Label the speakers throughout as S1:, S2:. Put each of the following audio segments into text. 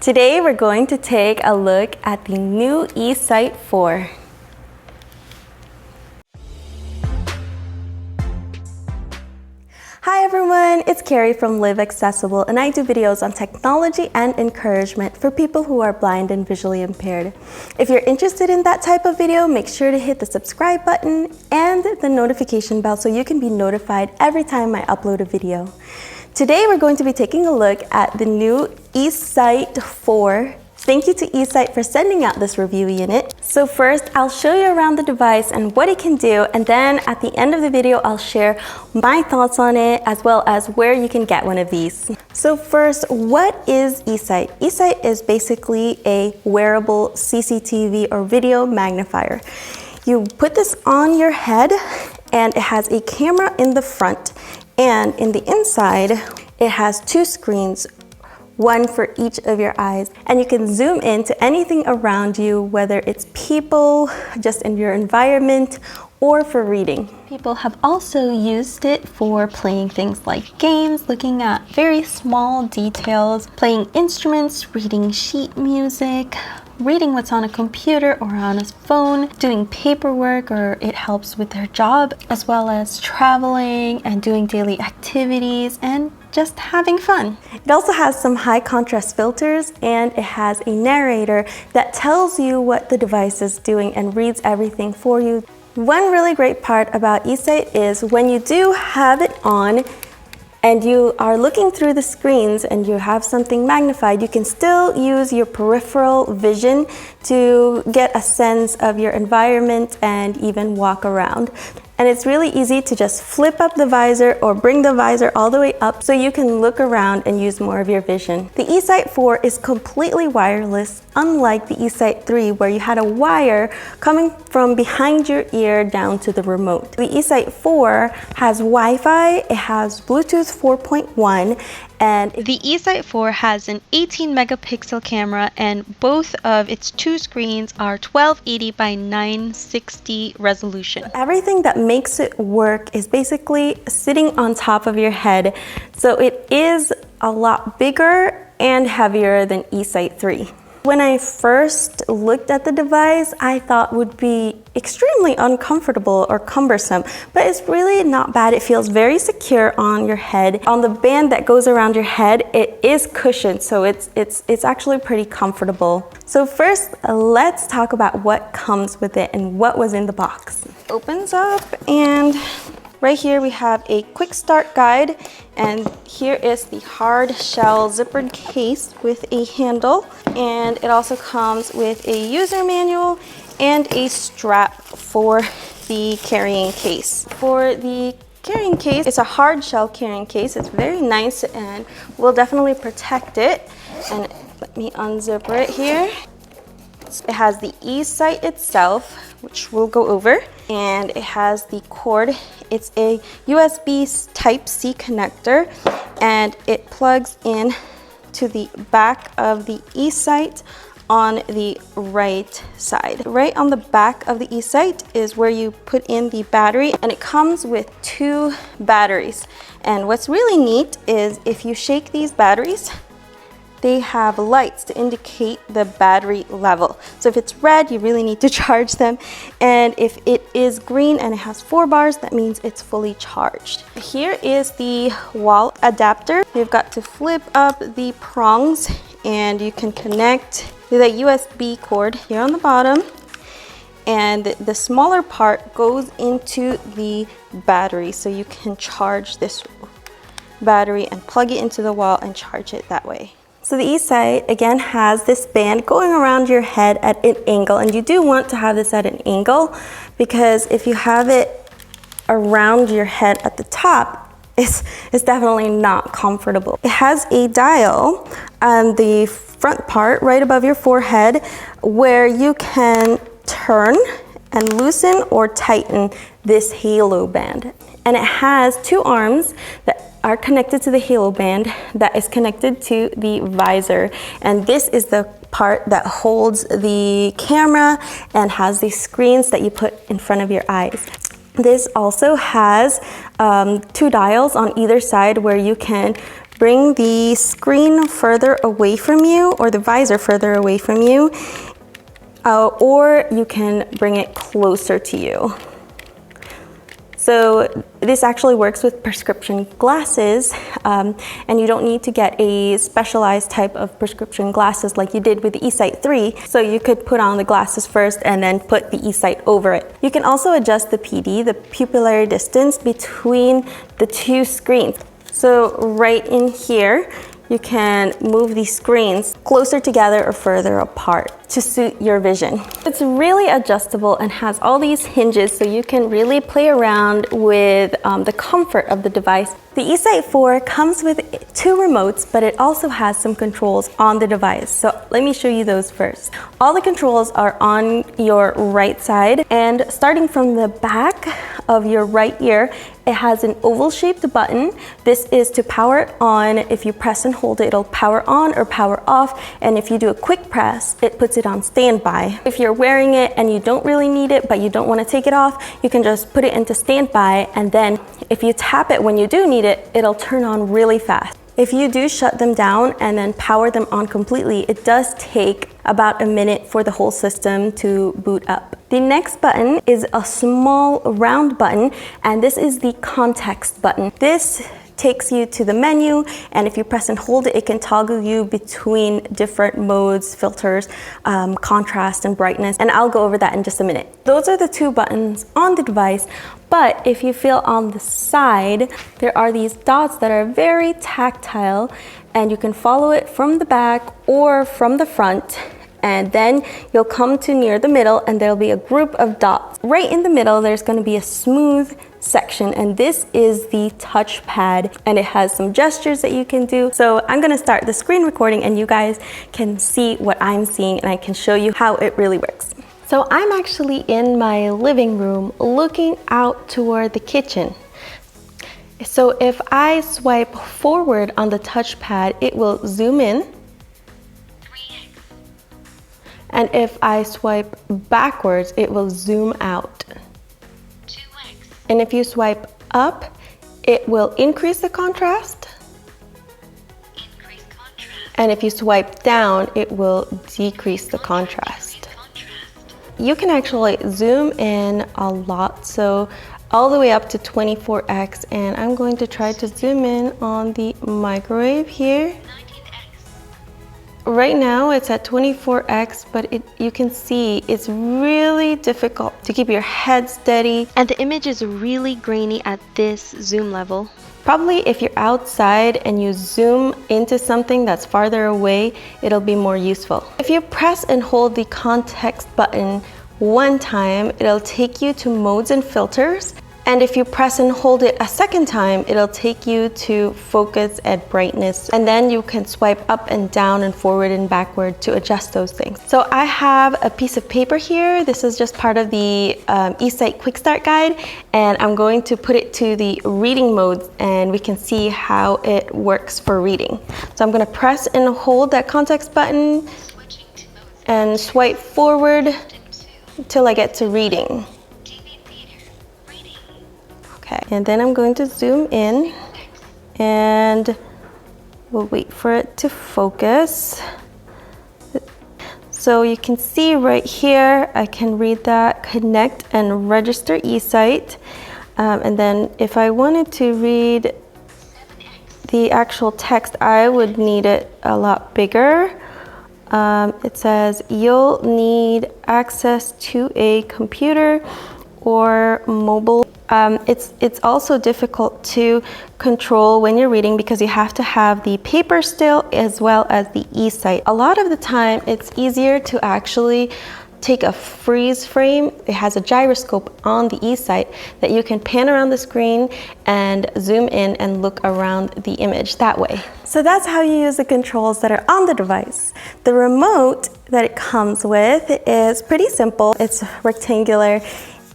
S1: Today we're going to take a look at the new eSight 4. Hi everyone, it's Carrie from Live Accessible, and I do videos on technology and encouragement for people who are blind and visually impaired. If you're interested in that type of video, make sure to hit the subscribe button and the notification bell so you can be notified every time I upload a video. Today we're going to be taking a look at the new eSight 4. Thank you to eSight for sending out this review unit. So first, I'll show you around the device and what it can do, and then at the end of the video, I'll share my thoughts on it as well as where you can get one of these. So first, what is eSight? eSight is basically a wearable CCTV or video magnifier. You put this on your head and it has a camera in the front, and in the inside, it has two screens, one for each of your eyes, and you can zoom into anything around you, whether it's people, just in your environment, or for reading. People have also used it for playing things like games, looking at very small details, playing instruments, reading sheet music, reading what's on a computer or on a phone, doing paperwork, or it helps with their job, as well as traveling and doing daily activities and just having fun. It also has some high contrast filters, and it has a narrator that tells you what the device is doing and reads everything for you. One really great part about eSight is when you do have it on and you are looking through the screens and you have something magnified, you can still use your peripheral vision to get a sense of your environment and even walk around. And it's really easy to just flip up the visor or bring the visor all the way up so you can look around and use more of your vision. The eSight 4 is completely wireless, unlike the eSight 3 where you had a wire coming from behind your ear down to the remote. The eSight 4 has Wi-Fi, it has Bluetooth 4.1, and the eSight 4 has an 18 megapixel camera, and both of its two screens are 1280 by 960 resolution. Everything that makes it work is basically sitting on top of your head, so it is a lot bigger and heavier than eSight 3. When I first looked at the device, I thought it would be extremely uncomfortable or cumbersome, but it's really not bad. It feels very secure on your head. On the band that goes around your head, it is cushioned, so it's actually pretty comfortable. So first, let's talk about what comes with it and what was in the box. It opens up, and right here we have a quick start guide, and here is the hard shell zippered case with a handle, and it also comes with a user manual and a strap for the carrying case. For the carrying case, it's a hard shell carrying case. It's very nice and will definitely protect it. And let me unzip it here. It has the eSight itself, which we'll go over, and it has the cord. It's a USB Type-C connector, and it plugs in to the back of the eSight on the right side. Right on the back of the eSight is where you put in the battery, and it comes with two batteries. And what's really neat is if you shake these batteries, they have lights to indicate the battery level. So if it's red, you really need to charge them. And if it is green and it has 4 bars, that means it's fully charged. Here is the wall adapter. You've got to flip up the prongs and you can connect with a USB cord here on the bottom. And the smaller part goes into the battery, so you can charge this battery and plug it into the wall and charge it that way. So the eSight again has this band going around your head at an angle, and you do want to have this at an angle because if you have it around your head at the top, it's definitely not comfortable. It has a dial on the front part right above your forehead where you can turn and loosen or tighten this halo band. And it has two arms that are connected to the halo band that is connected to the visor. And this is the part that holds the camera and has these screens that you put in front of your eyes. This also has two dials on either side where you can bring the screen further away from you, or the visor further away from you, or you can bring it closer to you. So this actually works with prescription glasses, and you don't need to get a specialized type of prescription glasses like you did with the eSight 3. So you could put on the glasses first and then put the eSight over it. You can also adjust the PD, the pupillary distance between the two screens. So right in here, you can move these screens closer together or further apart to suit your vision. It's really adjustable and has all these hinges, so you can really play around with the comfort of the device. The eSight 4 comes with 2 remotes, but it also has some controls on the device. So let me show you those first. All the controls are on your right side, and starting from the back of your right ear, it has an oval-shaped button. This is to power it on. If you press and hold it, it'll power on or power off. And if you do a quick press, it puts it on standby. If you're wearing it and you don't really need it, but you don't want to take it off, you can just put it into standby. And then if you tap it when you do need it, it'll turn on really fast. If you do shut them down and then power them on completely, it does take about a minute for the whole system to boot up. The next button is a small round button, and this is the context button. This takes you to the menu, and if you press and hold it, it can toggle you between different modes, filters, contrast and brightness, and I'll go over that in just a minute. Those are the 2 buttons on the device, but if you feel on the side, there are these dots that are very tactile, and you can follow it from the back or from the front, and then you'll come to near the middle and there'll be a group of dots. Right in the middle, there's going to be a smooth section, and this is the touchpad, and it has some gestures that you can do. So I'm going to start the screen recording and you guys can see what I'm seeing, and I can show you how it really works. So I'm actually in my living room looking out toward the kitchen. So if I swipe forward on the touchpad, it will zoom in.
S2: 3x.
S1: And if I swipe backwards, it will zoom out.
S2: 2x.
S1: And if you swipe up, it will increase the contrast.
S2: Increase contrast.
S1: And if you swipe down, it will decrease the contrast. You can actually zoom in a lot, so all the way up to 24x, and I'm going to try to zoom in on the microwave here.
S2: 19x.
S1: Right now it's at 24x, but you can see it's really difficult to keep your head steady, and the image is really grainy at this zoom level. Probably if you're outside and you zoom into something that's farther away, it'll be more useful. If you press and hold the context button one time, it'll take you to modes and filters. And if you press and hold it a second time, it'll take you to focus and brightness. And then you can swipe up and down and forward and backward to adjust those things. So I have a piece of paper here. This is just part of the eSight Quick Start Guide. And I'm going to put it to the reading mode, and we can see how it works for reading. So I'm gonna press and hold that context button and swipe forward until I get to reading. Okay, and then I'm going to zoom in and we'll wait for it to focus. So you can see right here, I can read that, connect and register eSight. And then if I wanted to read the actual text, I would need it a lot bigger. It says you'll need access to a computer or mobile. It's also difficult to control when you're reading because you have to have the paper still as well as the eSight. A lot of the time it's easier to actually take a freeze frame. It has a gyroscope on the eSight that you can pan around the screen and zoom in and look around the image that way. So that's how you use the controls that are on the device. The remote that it comes with is pretty simple. It's rectangular,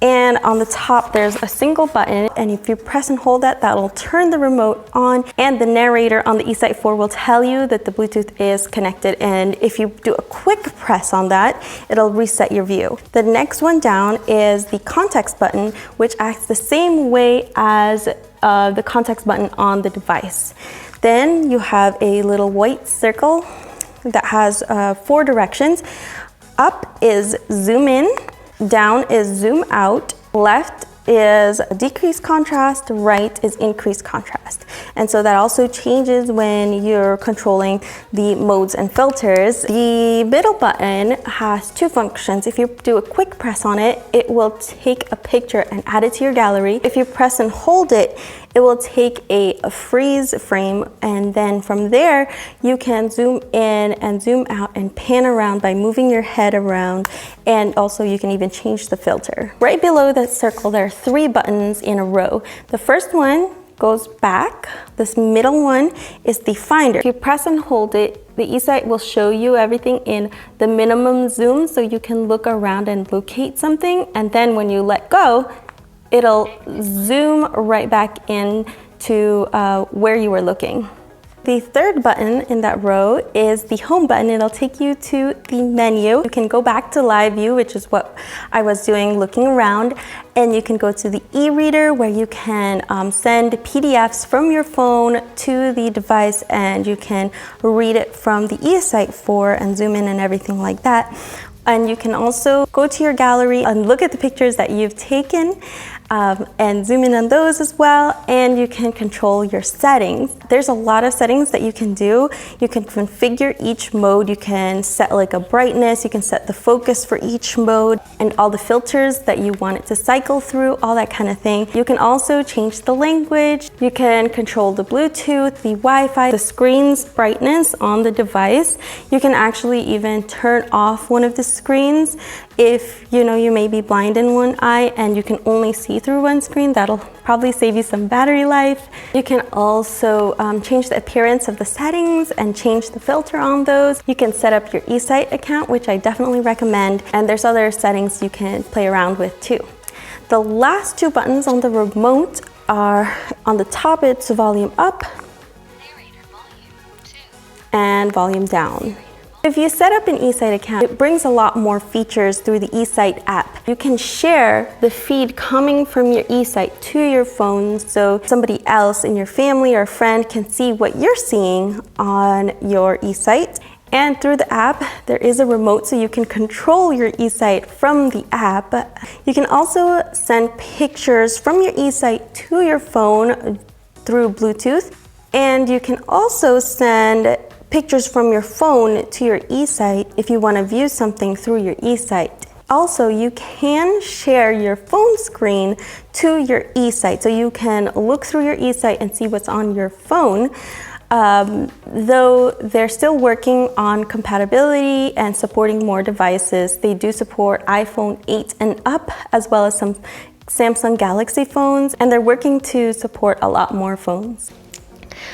S1: and on the top there's a single button, and if you press and hold that, that'll turn the remote on, and the narrator on the eSight 4 will tell you that the Bluetooth is connected, and if you do a quick press on that, it'll reset your view. The next one down is the context button, which acts the same way as the context button on the device. Then you have a little white circle that has 4 directions. Up is zoom in, down is zoom out, left is decreased contrast, right is increased contrast. And so that also changes when you're controlling the modes and filters. The middle button has 2 functions. If you do a quick press on it, it will take a picture and add it to your gallery. If you press and hold it, it will take a freeze frame, and then from there you can zoom in and zoom out and pan around by moving your head around, and also you can even change the filter. Right below that circle there are 3 buttons in a row. The first one goes back. This middle one is the finder. If you press and hold it, the eSight will show you everything in the minimum zoom so you can look around and locate something, and then when you let go, it'll zoom right back in to where you were looking. The third button in that row is the home button. It'll take you to the menu. You can go back to live view, which is what I was doing, looking around, and you can go to the e-reader where you can send PDFs from your phone to the device, and you can read it from the eSight 4 and zoom in and everything like that. And you can also go to your gallery and look at the pictures that you've taken and zoom in on those as well, and you can control your settings. There's a lot of settings that you can do. You can configure each mode. You can set like a brightness, you can set the focus for each mode, and all the filters that you want it to cycle through, all that kind of thing. You can also change the language. You can control the Bluetooth, the Wi-Fi, the screen's brightness on the device. You can actually even turn off one of the screens if you may be blind in one eye and you can only see through one screen. That'll probably save you some battery life. You can also change the appearance of the settings and change the filter on those. You can set up your eSight account, which I definitely recommend, and there's other settings you can play around with too. The last 2 buttons on the remote are on the top. It's volume up and volume down. If you set up an eSight account, it brings a lot more features through the eSight app. You can share the feed coming from your eSight to your phone, so somebody else in your family or friend can see what you're seeing on your eSight. And through the app, there is a remote so you can control your eSight from the app. You can also send pictures from your eSight to your phone through Bluetooth. And you can also send pictures from your phone to your eSight if you want to view something through your eSight. Also, you can share your phone screen to your eSight, so you can look through your eSight and see what's on your phone. Though they're still working on compatibility and supporting more devices. They do support iPhone 8 and up, as well as some Samsung Galaxy phones, and they're working to support a lot more phones.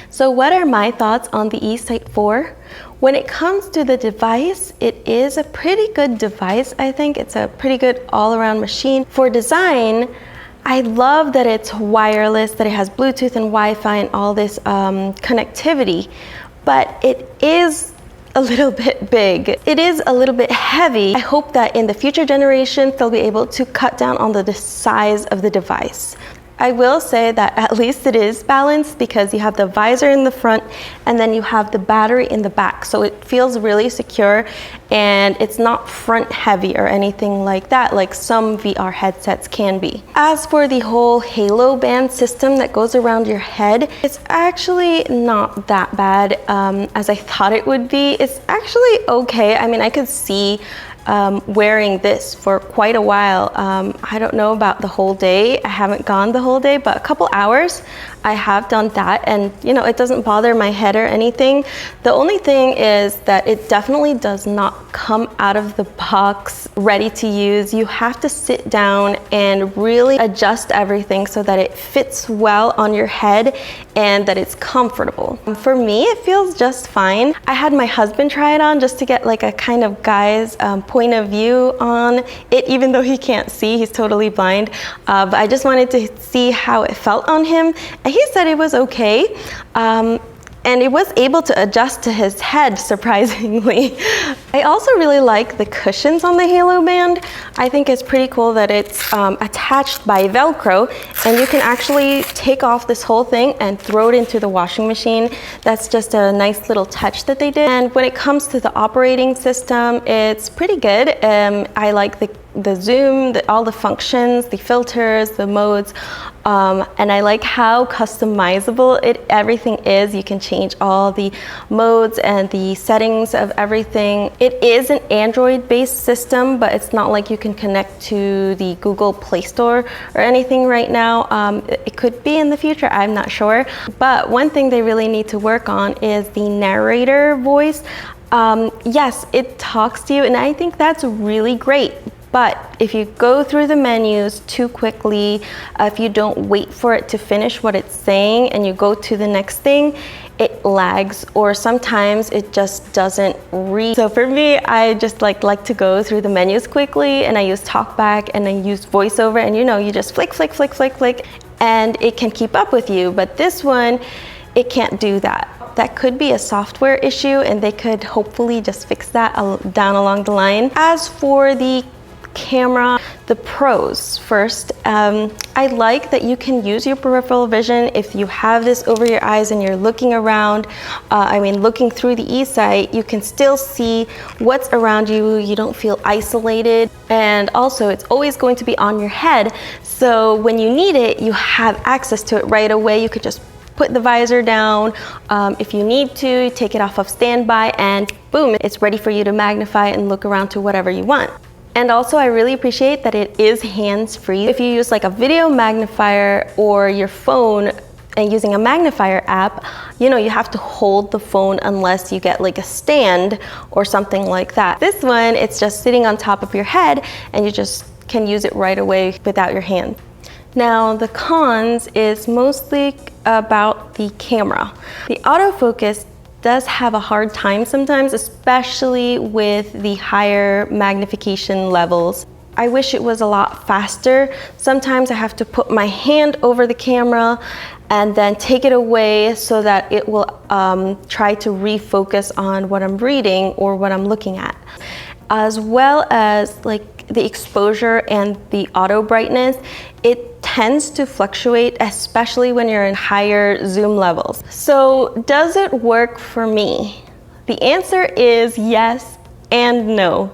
S1: So what are my thoughts on the eSight 4? When it comes to the device, it is a pretty good device. I think it's a pretty good all-around machine. For design, I love that it's wireless, that it has Bluetooth and Wi-Fi and all this connectivity, but it is a little bit big. It is a little bit heavy. I hope that in the future generations, they'll be able to cut down on the size of the device. I will say that at least it is balanced because you have the visor in the front and then you have the battery in the back. So it feels really secure and it's not front heavy or anything like that, like some VR headsets can be. As for the whole halo band system that goes around your head, it's actually not that bad as I thought it would be. It's actually okay. I mean, I could see wearing this for quite a while. I don't know about the whole day. I haven't gone the whole day, but a couple hours I have done that, and it doesn't bother my head or anything. The only thing is that it definitely does not come out of the box ready to use. You have to sit down and really adjust everything so that it fits well on your head and that it's comfortable. For me, it feels just fine. I had my husband try it on just to get like a kind of guy's point of view on it, even though he can't see, he's totally blind. But I just wanted to see how it felt on him. And he said it was okay. And it was able to adjust to his head, surprisingly. I also really like the cushions on the Halo band. I think it's pretty cool that it's attached by Velcro, and you can actually take off this whole thing and throw it into the washing machine. That's just a nice little touch that they did. And when it comes to the operating system, it's pretty good. I like the zoom, all the functions, the filters, the modes, and I like how customizable everything is. You can change all the modes and the settings of everything. It is an Android-based system, but it's not like you can connect to the Google Play Store or anything right now. It could be in the future, I'm not sure. But one thing they really need to work on is the narrator voice. Yes, it talks to you, and I think that's really great. But if you go through the menus too quickly, if you don't wait for it to finish what it's saying and you go to the next thing, it lags, or sometimes it just doesn't read. So for me, I just like to go through the menus quickly, and I use TalkBack and I use VoiceOver, and you just flick, and it can keep up with you. But this one, it can't do that. That could be a software issue, and they could hopefully just fix that down along the line. As for the camera, the pros first, I like that you can use your peripheral vision. If you have this over your eyes and you're looking around, looking through the eSight, you can still see what's around you. You don't feel isolated, and also it's always going to be on your head, so when you need it, you have access to it right away. You could just put the visor down. If you need to, take it off of standby, and boom, it's ready for you to magnify and look around to whatever you want. And also, I really appreciate that it is hands-free. If you use like a video magnifier or your phone and using a magnifier app, you have to hold the phone unless you get like a stand or something like that. This one, it's just sitting on top of your head, and you just can use it right away without your hand. Now, the cons is mostly about the camera. The autofocus does have a hard time sometimes, especially with the higher magnification levels. I wish it was a lot faster. Sometimes I have to put my hand over the camera and then take it away so that it will try to refocus on what I'm reading or what I'm looking at. As well as like the exposure and the auto brightness, it tends to fluctuate, especially when you're in higher zoom levels. So does it work for me? The answer is yes and no.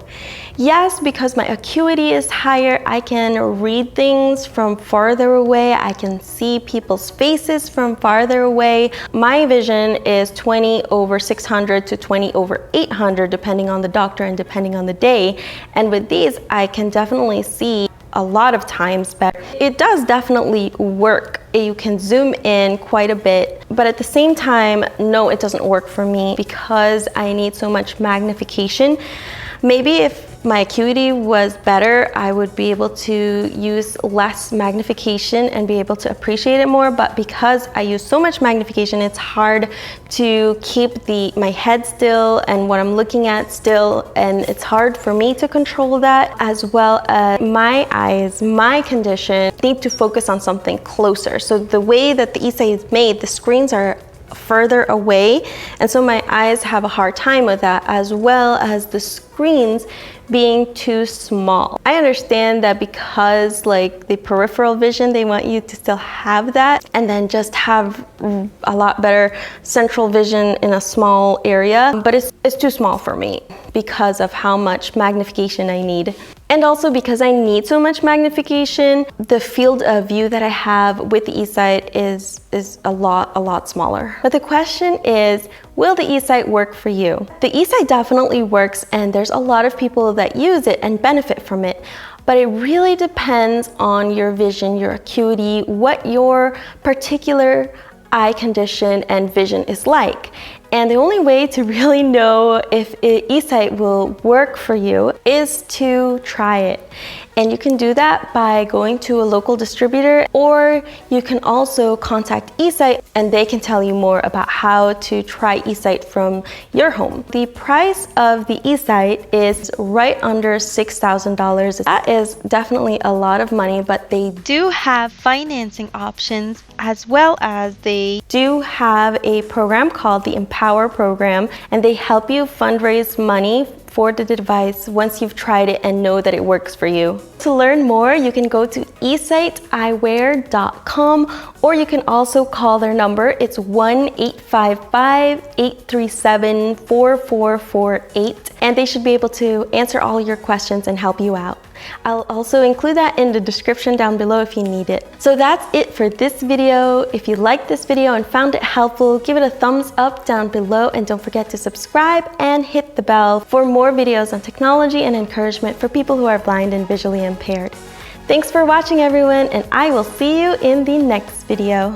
S1: Yes, because my acuity is higher, I can read things from farther away, I can see people's faces from farther away. My vision is 20/600 to 20/800, depending on the doctor and depending on the day. And with these, I can definitely see a lot of times better. It does definitely work. You can zoom in quite a bit, but at the same time, no, it doesn't work for me because I need so much magnification. Maybe if my acuity was better, I would be able to use less magnification and be able to appreciate it more, but because I use so much magnification, it's hard to keep my head still and what I'm looking at still, and it's hard for me to control that, as well as my eyes, my condition, need to focus on something closer. So the way that the eSight is made, the screens are further away, and so my eyes have a hard time with that, as well as the screens being too small. I understand that because like the peripheral vision, they want you to still have that and then just have a lot better central vision in a small area, but it's too small for me because of how much magnification I need. And also because I need so much magnification, the field of view that I have with the eSight is a lot smaller. But the question is, will the eSight work for you? The eSight definitely works, and there's a lot of people that use it and benefit from it. But it really depends on your vision, your acuity, what your particular eye condition and vision is like. And the only way to really know if eSight will work for you is to try it. And you can do that by going to a local distributor, or you can also contact eSight and they can tell you more about how to try eSight from your home. The price of the eSight is right under $6,000. That is definitely a lot of money, but they do have financing options, as well as they do have a program called the Empower program, and they help you fundraise money for the device once you've tried it and know that it works for you. To learn more, you can go to eyewear.com, or you can also call their number. It's 1-855-837-4448, and they should be able to answer all your questions and help you out. I'll also include that in the description down below if you need it. So that's it for this video. If you liked this video and found it helpful, give it a thumbs up down below, and don't forget to subscribe and hit the bell for more videos on technology and encouragement for people who are blind and visually impaired. Thanks for watching, everyone, and I will see you in the next video.